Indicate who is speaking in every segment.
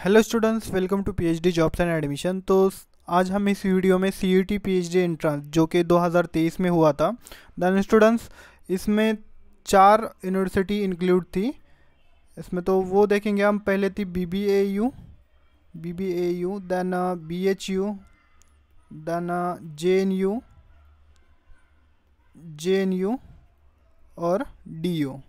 Speaker 1: Hello students, welcome to PhD jobs and admission. आज हम इस वीडियो में सीईटी पीएचडी एंट्रेंस जो कि 2023 में हुआ था। देन स्टूडेंट्स, इसमें 4 यूनिवर्सिटी इंक्लूड थी इसमें। तो वो देखेंगे हम। पहले थी BBAU, then BHU, then JNU और डीयू।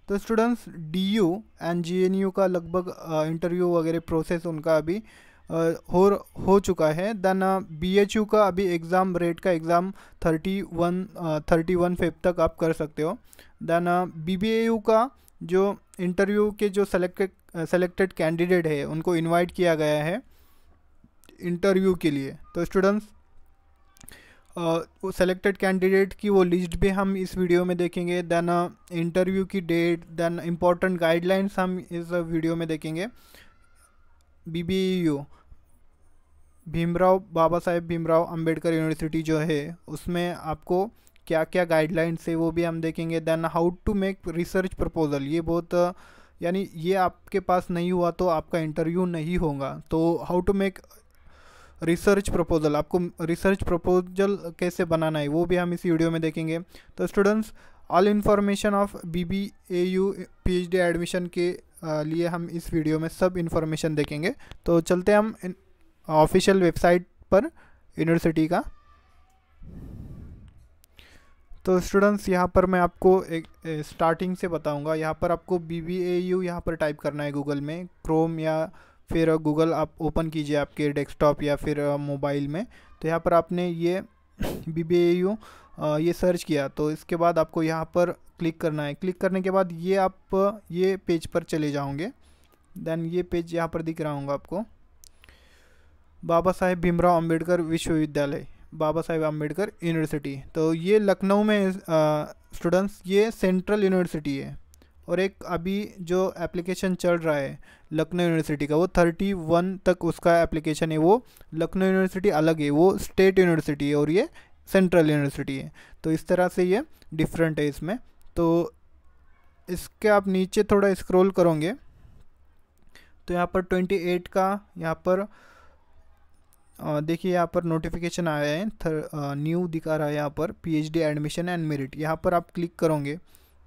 Speaker 1: तो स्टूडेंट्स, डीयू एंड जेएनयू का लगभग इंटरव्यू वगैरह प्रोसेस उनका अभी हो चुका है। देन बीएचयू का अभी एग्ज़ाम रेट का एग्ज़ाम 31 फेब तक आप कर सकते हो। देन बीबीएयू का जो इंटरव्यू के जो सेलेक्टेड कैंडिडेट है उनको इनवाइट किया गया है इंटरव्यू के लिए। तो स्टूडेंट्स, सेलेक्टेड कैंडिडेट की वो लिस्ट भी हम इस वीडियो में देखेंगे। देन इंटरव्यू की डेट, देन इम्पोर्टेंट गाइडलाइंस हम इस वीडियो में देखेंगे। बीबीयू बाबा साहेब भीमराव अंबेडकर यूनिवर्सिटी जो है उसमें आपको क्या क्या गाइडलाइंस है वो भी हम देखेंगे। Then how to make research proposal, ये बहुत यानी ये आपके पास नहीं हुआ तो आपका इंटरव्यू नहीं होगा। तो how to make research proposal, आपको रिसर्च प्रपोजल कैसे बनाना है वो भी हम इस वीडियो में देखेंगे। तो students, all information of BBAU PhD admission के लिए हम इस वीडियो में सब इन्फॉर्मेशन देखेंगे। तो चलते हैं हम ऑफिशियल वेबसाइट पर यूनिवर्सिटी का। तो स्टूडेंट्स, यहाँ पर मैं आपको एक स्टार्टिंग से बताऊंगा। यहाँ पर आपको बीबीएयू यहाँ पर टाइप करना है गूगल में, क्रोम या फिर गूगल आप ओपन कीजिए आपके डेस्कटॉप या फिर मोबाइल में। तो यहाँ पर आपने ये बीबीएयू ये सर्च किया तो इसके बाद आपको यहाँ पर क्लिक करना है। क्लिक करने के बाद ये आप ये पेज पर चले जाओगे। देन ये पेज यहाँ पर दिख रहा होगा आपको, बाबा साहेब भीमराव अंबेडकर विश्वविद्यालय, बाबा साहेब अंबेडकर यूनिवर्सिटी। तो ये लखनऊ में स्टूडेंट्स, ये सेंट्रल यूनिवर्सिटी है। और एक अभी जो एप्लीकेशन चल रहा है लखनऊ यूनिवर्सिटी का, वो 31 तक उसका एप्लीकेशन है। वो लखनऊ यूनिवर्सिटी अलग है, वो स्टेट यूनिवर्सिटी है और ये सेंट्रल यूनिवर्सिटी है। तो इस तरह से ये डिफरेंट है इसमें। तो इसके आप नीचे थोड़ा स्क्रॉल करोगे तो यहाँ पर 28 का यहाँ पर देखिए, यहाँ पर नोटिफिकेशन आया है, न्यू दिखा रहा है यहाँ पर, पीएचडी एडमिशन एंड मेरिट। यहाँ पर आप क्लिक करोगे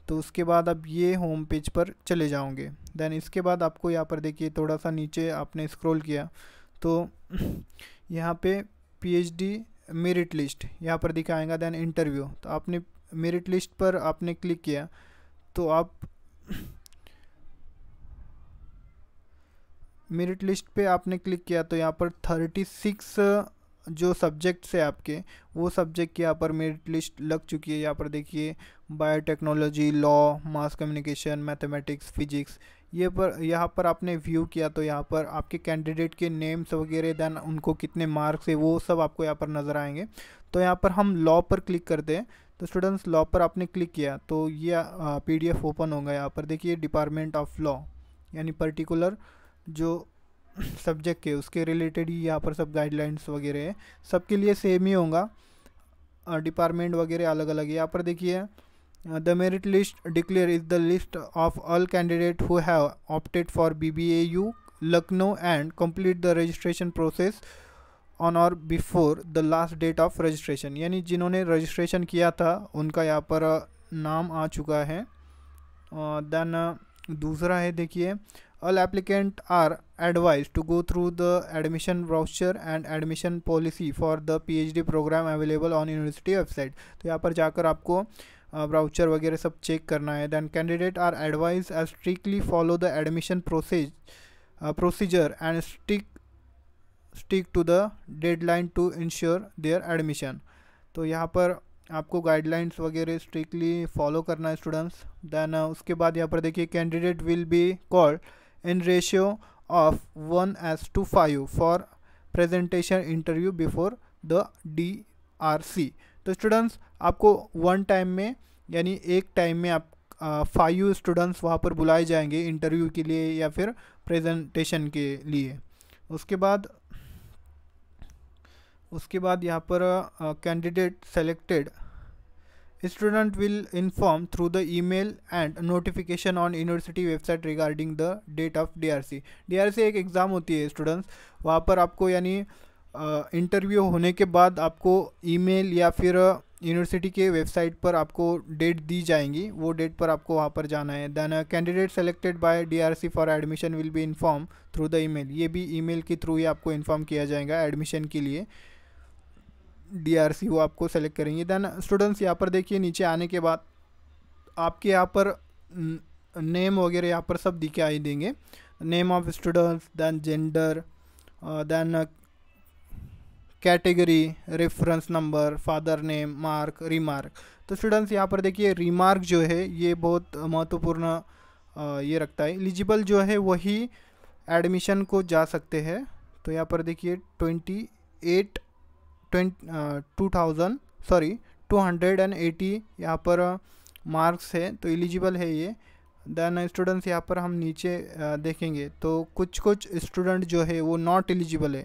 Speaker 1: तो उसके बाद आप ये होम पेज पर चले जाओगे। देन इसके बाद आपको यहाँ पर देखिए, थोड़ा सा नीचे आपने स्क्रॉल किया तो यहाँ पे पीएचडी मेरिट लिस्ट यहाँ पर दिखाएगा। देन इंटरव्यू, तो आपने मेरिट लिस्ट पर आपने क्लिक किया तो आप मेरिट लिस्ट पे आपने क्लिक किया तो यहाँ पर 36 जो सब्जेक्ट्स है आपके, वो सब्जेक्ट की यहाँ पर मेरिट लिस्ट लग चुकी है। यहाँ पर देखिए, biotechnology, law, mass communication, mathematics, physics. ये पर यहाँ पर आपने व्यू किया तो यहाँ पर आपके कैंडिडेट के नेम्स वगैरह, देन उनको कितने मार्क्स है वो सब आपको यहाँ पर नज़र आएंगे। तो यहाँ पर हम लॉ पर क्लिक करते हैं। तो स्टूडेंट्स, लॉ पर आपने क्लिक किया तो ये PDF ओपन होगा। यहाँ पर देखिए, डिपार्टमेंट ऑफ लॉ, यानी पर्टिकुलर जो सब्जेक्ट है उसके रिलेटेड ही यहाँ पर सब गाइडलाइंस वगैरह है। सबके लिए सेम ही होगा, डिपार्टमेंट वगैरह अलग अलग है। यहाँ पर देखिए, the merit list declare is the list of all candidate who have opted for BBAU Lucknow and complete the registration process on or before the last date of registration, यानी जिन्होंने रजिस्ट्रेशन किया था उनका यहाँ पर नाम आ चुका है। देन दूसरा है, देखिए, all applicant are advised to go through the admission brochure and admission policy for the PhD program available on university website। तो यहाँ पर जाकर आपको ब्राउचर वगैरह सब चेक करना है। then candidate are advised as strictly follow the admission procedure and stick to the deadline to ensure their admission। तो यहाँ पर आपको गाइडलाइंस वगैरह स्ट्रिक्टली फॉलो करना है स्टूडेंट्स। देन उसके बाद यहाँ पर देखिए, candidate will be called in ratio of 1:5 for presentation interview before the DRC। तो स्टूडेंट्स, आपको वन टाइम में, यानी एक टाइम में आप 5 स्टूडेंट्स वहाँ पर बुलाए जाएंगे इंटरव्यू के लिए या फिर प्रेजेंटेशन के लिए। उसके बाद यहाँ पर candidate selected Student will inform through the email and notification on university website regarding the date of DRC. DRC एक एग्ज़ाम होती है स्टूडेंट्स, वहाँ पर आपको यानी इंटरव्यू होने के बाद आपको ईमेल या फिर यूनिवर्सिटी के वेबसाइट पर आपको डेट दी जाएंगी, वो डेट पर आपको वहाँ पर जाना है. Then candidate selected by DRC for admission will be inform through the email. ये भी ईमेल के थ्रू ही आपको इन्फॉर्म किया जाएगा एडमिशन के लिए. DRC वो आपको सेलेक्ट करेंगे. देन स्टूडेंट्स यहाँ पर देखिए नीचे आने के बाद आपके यहाँ पर नेम वगैरह यहाँ पर सब दिखाई देंगे. Name of students, then gender, then category, reference number, father name, mark, remark. तो स्टूडेंट्स यहाँ पर देखिए रिमार्क जो है ये बहुत महत्वपूर्ण ये रखता है. एलिजिबल जो है वही एडमिशन को जा सकते हैं. तो यहाँ पर देखिए 280 यहाँ पर मार्क्स है, तो एलिजिबल है ये. देन स्टूडेंट्स यहाँ पर हम नीचे देखेंगे तो कुछ स्टूडेंट जो है वो नॉट एलिजिबल है.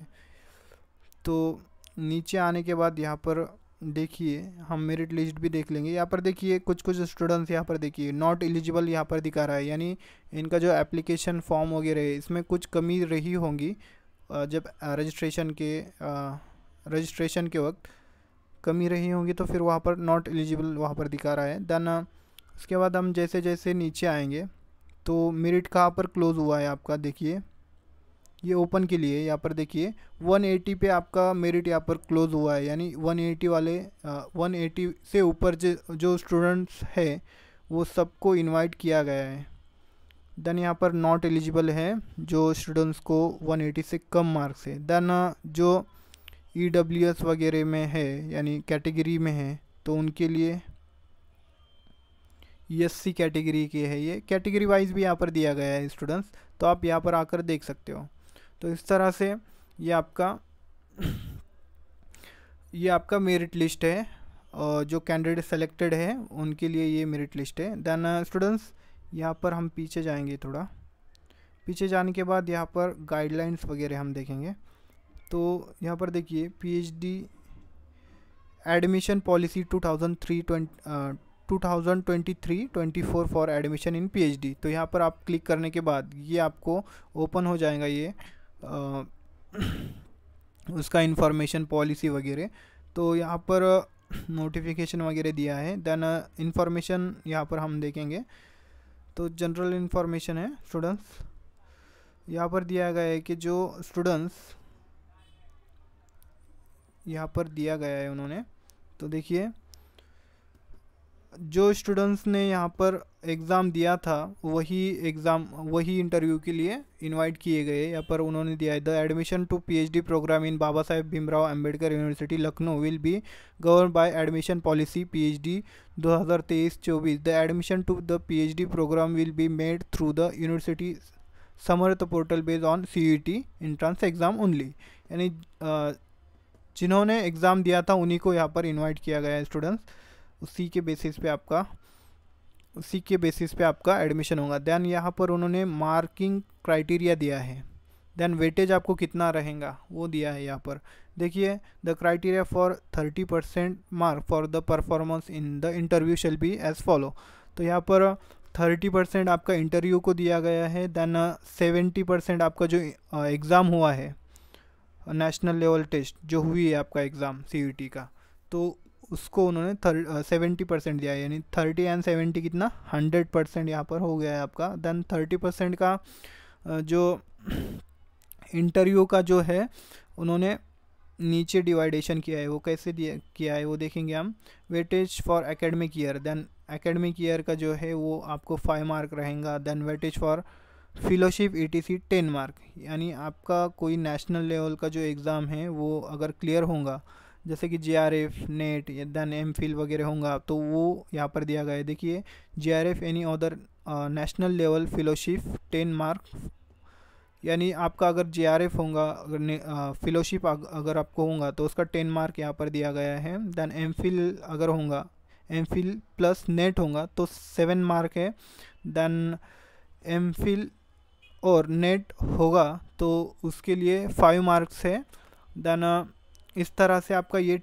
Speaker 1: तो नीचे आने के बाद यहाँ पर देखिए हम मेरिट लिस्ट भी देख लेंगे. यहाँ पर देखिए कुछ स्टूडेंट्स यहाँ पर देखिए नॉट एलिजिबल यहाँ पर दिखा रहा है, यानी इनका जो एप्लीकेशन फॉर्म वगैरह है इसमें कुछ कमी रही होंगी. जब रजिस्ट्रेशन के वक्त कमी रही होंगी तो फिर वहाँ पर नॉट एलिजिबल वहाँ पर दिखा रहा है. देन उसके बाद हम जैसे जैसे नीचे आएंगे तो मेरिट कहाँ पर क्लोज़ हुआ है आपका देखिए, ये ओपन के लिए यहाँ पर देखिए 180 पे आपका मेरिट यहाँ पर क्लोज़ हुआ है, यानी 180 से ऊपर जो स्टूडेंट्स है वो सबको इनवाइट किया गया है. देन यहाँ पर नॉट एलिजिबल है जो स्टूडेंट्स को 180 से कम मार्क्स है. देन जो EWS वगैरह में है यानी कैटेगरी में है तो उनके लिए SC कैटेगरी के है, ये कैटेगरी वाइज भी यहाँ पर दिया गया है स्टूडेंट्स, तो आप यहाँ पर आकर देख सकते हो. तो इस तरह से ये आपका मेरिट लिस्ट है और जो कैंडिडेट सेलेक्टेड है उनके लिए ये मेरिट लिस्ट है. देन स्टूडेंट्स यहाँ पर हम पीछे जाएंगे, थोड़ा पीछे जाने के बाद यहाँ पर गाइडलाइंस वगैरह हम देखेंगे. तो यहाँ पर देखिए PhD admission policy 2023-24 for admission in PhD. तो यहाँ पर आप क्लिक करने के बाद ये आपको ओपन हो जाएगा ये उसका इंफॉर्मेशन पॉलिसी वगैरह. तो यहाँ पर नोटिफिकेशन वगैरह दिया है. देन इंफॉर्मेशन यहाँ पर हम देखेंगे तो जनरल इंफॉर्मेशन है स्टूडेंट्स. यहाँ पर दिया गया है कि जो स्टूडेंट्स यहाँ पर दिया गया है उन्होंने, तो देखिए जो स्टूडेंट्स ने यहाँ पर एग्ज़ाम दिया था वही इंटरव्यू के लिए इनवाइट किए गए. यहाँ पर उन्होंने दिया है the admission to PhD programme in Baba Saheb Bhimrao Ambedkar university Lucknow will be govern by admission policy PhD 2023-24. The admission to the PhD programme will be made through the university Samarth portal based on CUET entrance exam only. यानी जिन्होंने exam दिया था उन्हीं को यहाँ पर invite किया गया है स्टूडेंट्स. उसी के बेसिस पे आपका एडमिशन होगा. देन यहाँ पर उन्होंने मार्किंग क्राइटेरिया दिया है. देन वेटेज आपको कितना रहेगा वो दिया है यहाँ पर देखिए. The criteria for 30% mark for the performance in the interview shall be as follow. तो यहाँ पर 30% आपका इंटरव्यू को दिया गया है. देन 70% आपका जो एग्ज़ाम हुआ है नेशनल लेवल टेस्ट जो हुई है आपका एग्ज़ाम CUET का, तो उसको उन्होंने 70% दिया है. यानी 30 एंड 70 कितना 100% यहाँ पर हो गया है आपका. देन 30% का जो इंटरव्यू का जो है उन्होंने नीचे डिवाइडेशन किया है. वो कैसे किया है वो देखेंगे हम. Weightage for academic year, then academic year का जो है वो आपको 5 मार्क रहेगा. Then weightage for fellowship ETC 10 mark. यानी आपका कोई नेशनल लेवल का जो एग्ज़ाम है वो अगर क्लियर होगा जैसे कि JRF, नेट या देन MPhil वगैरह होगा तो वो यहाँ पर दिया गया है. देखिए JRF any other national level fellowship 10 mark. यानी आपका अगर JRF होगा, अगर फेलोशिप अगर आपको होगा तो उसका 10 मार्क यहाँ पर दिया गया है. देन MPhil अगर होगा, MPhil प्लस नेट होगा तो 7 मार्क है. देन MPhil और नेट होगा तो उसके लिए 5 मार्क्स है. देन इस तरह से आपका ये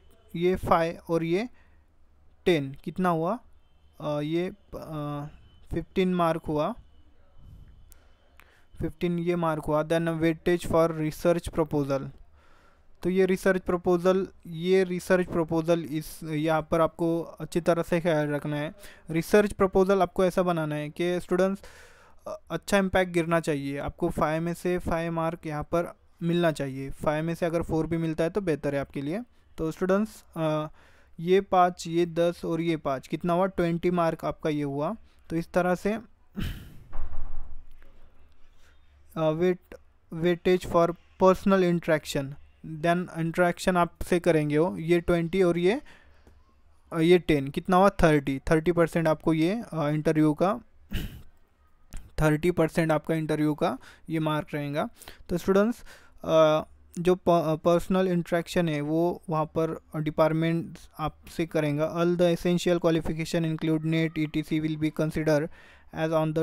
Speaker 1: 5 और ये 10 कितना हुआ, ये 15 मार्क हुआ, 15 ये मार्क हुआ। Then weightage for research proposal, तो ये रिसर्च प्रपोजल इस यहाँ पर आपको अच्छी तरह से ख्याल रखना है। रिसर्च प्रपोजल आपको ऐसा बनाना है कि स्टूडेंट्स अच्छा इम्पैक्ट गिरना चाहिए, आपको 5 में से 5 मार्क यहाँ पर मिलना चाहिए। 5 में से अगर 4 भी मिलता है तो बेहतर है आपके लिए। तो स्टूडेंट्स ये 5, ये 10 और ये 5 कितना हुआ, 20 मार्क आपका ये हुआ। तो इस तरह से weightage for personal interaction, then interaction आपसे करेंगे वो, ये 20 और ये 10 कितना हुआ, 30% आपको ये इंटरव्यू का 30% आपका इंटरव्यू का ये मार्क रहेगा। तो स्टूडेंट्स जो पर्सनल इंट्रैक्शन है वो वहाँ पर डिपार्टमेंट आपसे करेंगे। All the essential qualification include NET ETC will be consider as on the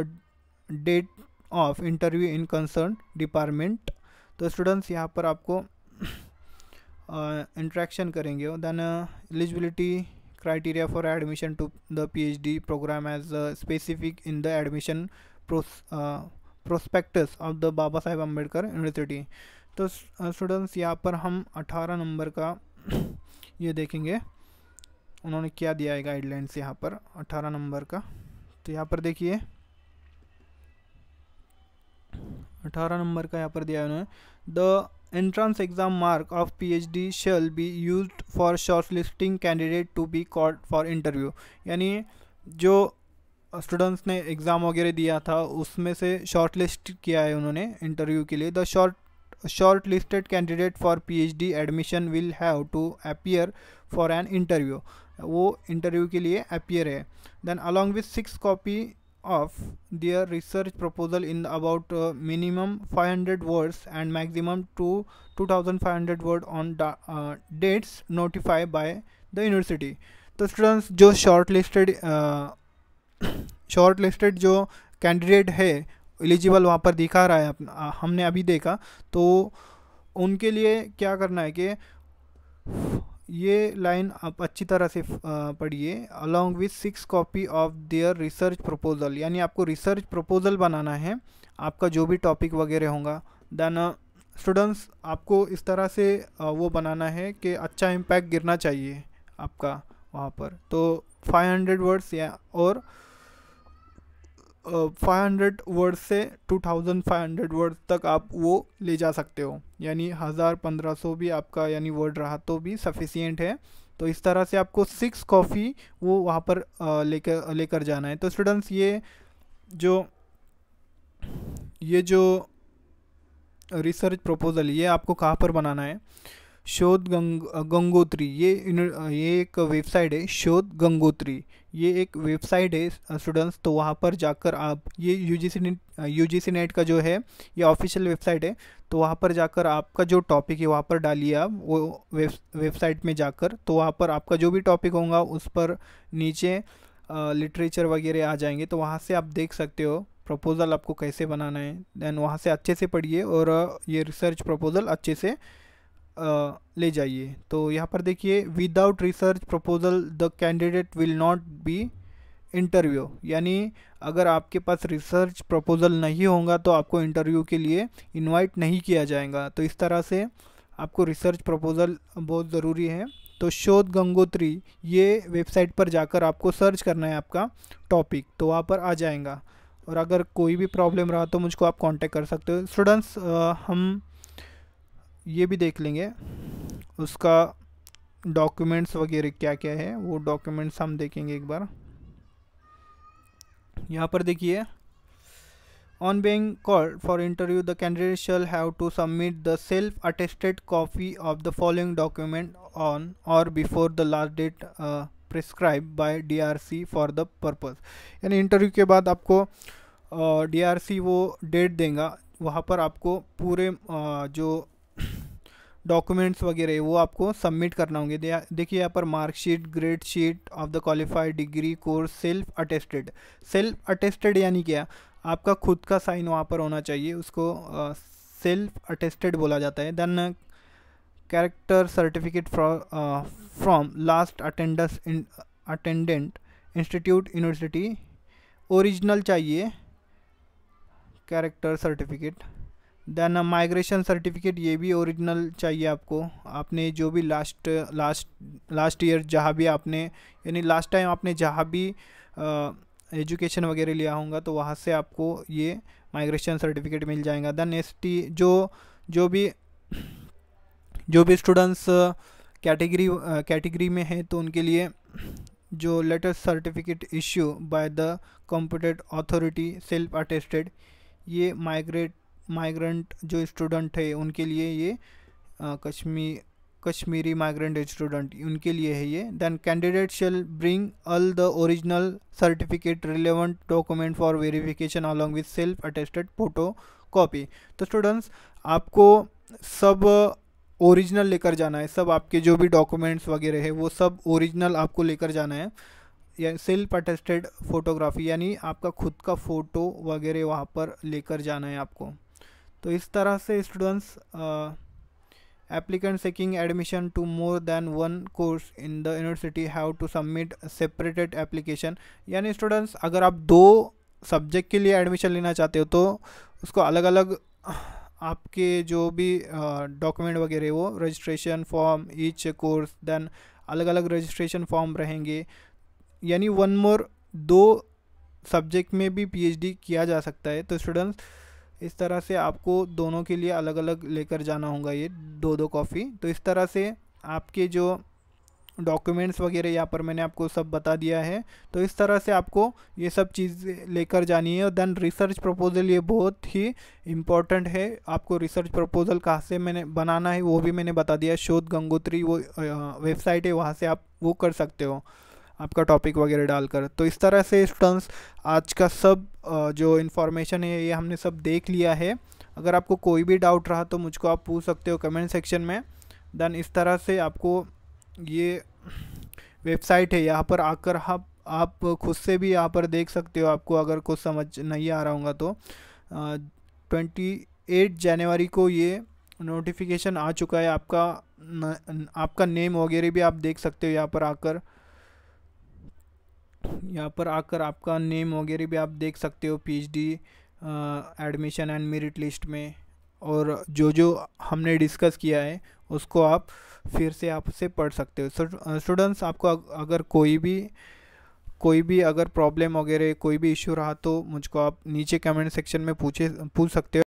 Speaker 1: date of interview in concern department. तो स्टूडेंट्स यहाँ पर आपको इंट्रैक्शन करेंगे। Then eligibility criteria for admission to the PhD programme as specific in the admission prospectus of the Baba Saheb Ambedkar university. तो students यहाँ पर हम 18 number का ये देखेंगे उन्होंने क्या दिया है गाइडलाइंस यहाँ पर 18 नंबर का। तो यहाँ पर देखिए 18 नंबर का यहाँ पर दिया है उन्होंने, the entrance exam mark of PhD shall be used for shortlisting candidate to be called for interview. यानी जो स्टूडेंट्स ने एग्ज़ाम वगैरह दिया था उसमें से शॉर्टलिस्ट किया है उन्होंने इंटरव्यू के लिए। The shortlisted candidate for PhD admission will have to appear for an interview, वो इंटरव्यू के लिए appear है। then along with 6 copy of their research proposal in about minimum 500 words and maximum 2500 word on dates notified by the university। तो students जो shortlisted जो candidate है eligible वहाँ पर दिखा रहा है, हमने अभी देखा, तो उनके लिए क्या करना है कि ये लाइन आप अच्छी तरह से पढ़िए। Along with 6 copy of their research proposal, यानी आपको रिसर्च प्रपोजल बनाना है आपका जो भी टॉपिक वगैरह होगा। देन स्टूडेंट्स आपको इस तरह से वो बनाना है कि अच्छा इम्पैक्ट गिरना चाहिए आपका वहाँ पर। तो 500 वर्ड्स या और 500 वर्ड्स से 2500 वर्ड्स तक आप वो ले जा सकते हो, यानी 1000-1500 भी आपका यानी वर्ड रहा तो भी सफिशिएंट है। तो इस तरह से आपको 6 कॉपी वो वहाँ पर लेकर जाना है। तो स्टूडेंट्स ये जो रिसर्च प्रपोजल ये आपको कहाँ पर बनाना है, शोध गंगोत्री, ये एक वेबसाइट है शोध गंगोत्री, ये एक वेबसाइट है स्टूडेंट्स। तो वहाँ पर जाकर आप ये यूजीसी नेट का जो है ये ऑफिशियल वेबसाइट है, तो वहाँ पर जाकर आपका जो टॉपिक है वहाँ पर डालिए आप वो वेबसाइट में जाकर। तो वहाँ पर आपका जो भी टॉपिक होगा उस पर नीचे लिटरेचर वगैरह आ जाएंगे, तो वहाँ से आप देख सकते हो प्रपोज़ल आपको कैसे बनाना है। देन वहाँ से अच्छे से पढ़िए और ये रिसर्च प्रपोज़ल अच्छे से ले जाइए। तो यहाँ पर देखिए without research proposal the candidate will not be interview, यानी अगर आपके पास रिसर्च प्रपोजल नहीं होगा तो आपको इंटरव्यू के लिए इनवाइट नहीं किया जाएगा। तो इस तरह से आपको रिसर्च प्रपोजल बहुत ज़रूरी है। तो शोध गंगोत्री ये वेबसाइट पर जाकर आपको सर्च करना है आपका टॉपिक, तो वहाँ पर आ जाएगा। और अगर कोई भी प्रॉब्लम रहा तो मुझको आप कांटेक्ट कर सकते हो। स्टूडेंट्स हम ये भी देख लेंगे उसका डॉक्यूमेंट्स वगैरह क्या क्या है, वो डॉक्यूमेंट्स हम देखेंगे एक बार। यहाँ पर देखिए on being called for interview the candidate shall have to submit the self attested copy of the following document on or before the last date prescribe by DRC for the purpose. यानी interview के बाद आपको DRC वो date देगा, वहाँ पर आपको पूरे जो डॉक्यूमेंट्स वगैरह वो आपको सबमिट करना होंगे। देखिए यहाँ पर marksheet, grade sheet of the qualified degree course, self attested यानी क्या, आपका खुद का साइन वहाँ पर होना चाहिए, उसको सेल्फ अटेस्टेड बोला जाता है। Then character certificate from last attendant institute university, original चाहिए character certificate. Then migration certificate, ये भी ओरिजिनल चाहिए आपको। आपने जो भी लास्ट ईयर जहाँ भी आपने, यानी लास्ट टाइम आपने जहाँ भी एजुकेशन वगैरह लिया होगा तो वहाँ से आपको ये माइग्रेशन सर्टिफिकेट मिल जाएगा। देन एसटी जो भी स्टूडेंट्स कैटेगरी में है तो उनके लिए जो latest certificate issue by the competent authority self attested, ये माइग्रेंट जो स्टूडेंट है उनके लिए ये कश्मीरी माइग्रेंट स्टूडेंट उनके लिए है ये। Then candidate shall bring all the original certificate relevant document for verification along with self attested photo copy. तो स्टूडेंट्स आपको सब ओरिजिनल लेकर जाना है, सब आपके जो भी डॉक्यूमेंट्स वगैरह है वो सब ओरिजिनल आपको लेकर जाना है, या सेल्फ अटेस्टेड फोटोग्राफी यानी आपका खुद का फ़ोटो वगैरह वहाँ पर लेकर जाना है आपको। तो इस तरह से students applicant seeking admission to more than one course in the university have to submit separated application. यानी स्टूडेंट्स अगर आप 2 सब्जेक्ट के लिए एडमिशन लेना चाहते हो तो उसको अलग अलग आपके जो भी डॉक्यूमेंट वगैरह वो registration form each course, then अलग अलग रजिस्ट्रेशन फॉर्म रहेंगे। यानी 2 सब्जेक्ट में भी पीएचडी किया जा सकता है। तो स्टूडेंट्स इस तरह से आपको दोनों के लिए अलग अलग लेकर जाना होगा ये 2 कॉपी। तो इस तरह से आपके जो डॉक्यूमेंट्स वगैरह यहाँ पर मैंने आपको सब बता दिया है। तो इस तरह से आपको ये सब चीज़ें लेकर जानी है। और देन रिसर्च प्रपोजल, ये बहुत ही इम्पोर्टेंट है। आपको रिसर्च प्रपोजल कहाँ से मैंने बनाना है वो भी मैंने बता दिया। शोध गंगोत्री वो वेबसाइट है, वहाँ से आप वो कर सकते हो आपका टॉपिक वगैरह डालकर। तो इस तरह से स्टूडेंट्स आज का सब जो इन्फॉर्मेशन है ये हमने सब देख लिया है। अगर आपको कोई भी डाउट रहा तो मुझको आप पूछ सकते हो कमेंट सेक्शन में। देन इस तरह से आपको ये वेबसाइट है, यहाँ पर आकर आप खुद से भी यहाँ पर देख सकते हो। आपको अगर कुछ समझ नहीं आ रहा होगा तो 28 जनवरी को ये नोटिफिकेशन आ चुका है। आपका नेम वगैरह भी आप देख सकते हो यहाँ पर आकर आपका नेम वगैरह भी आप देख सकते हो PhD admission and merit list में। और जो हमने डिस्कस किया है उसको आप फिर से आपसे पढ़ सकते हो। स्टूडेंट्स आपको अगर कोई भी अगर प्रॉब्लम वगैरह कोई भी इशू रहा तो मुझको आप नीचे कमेंट सेक्शन में पूछ सकते हो।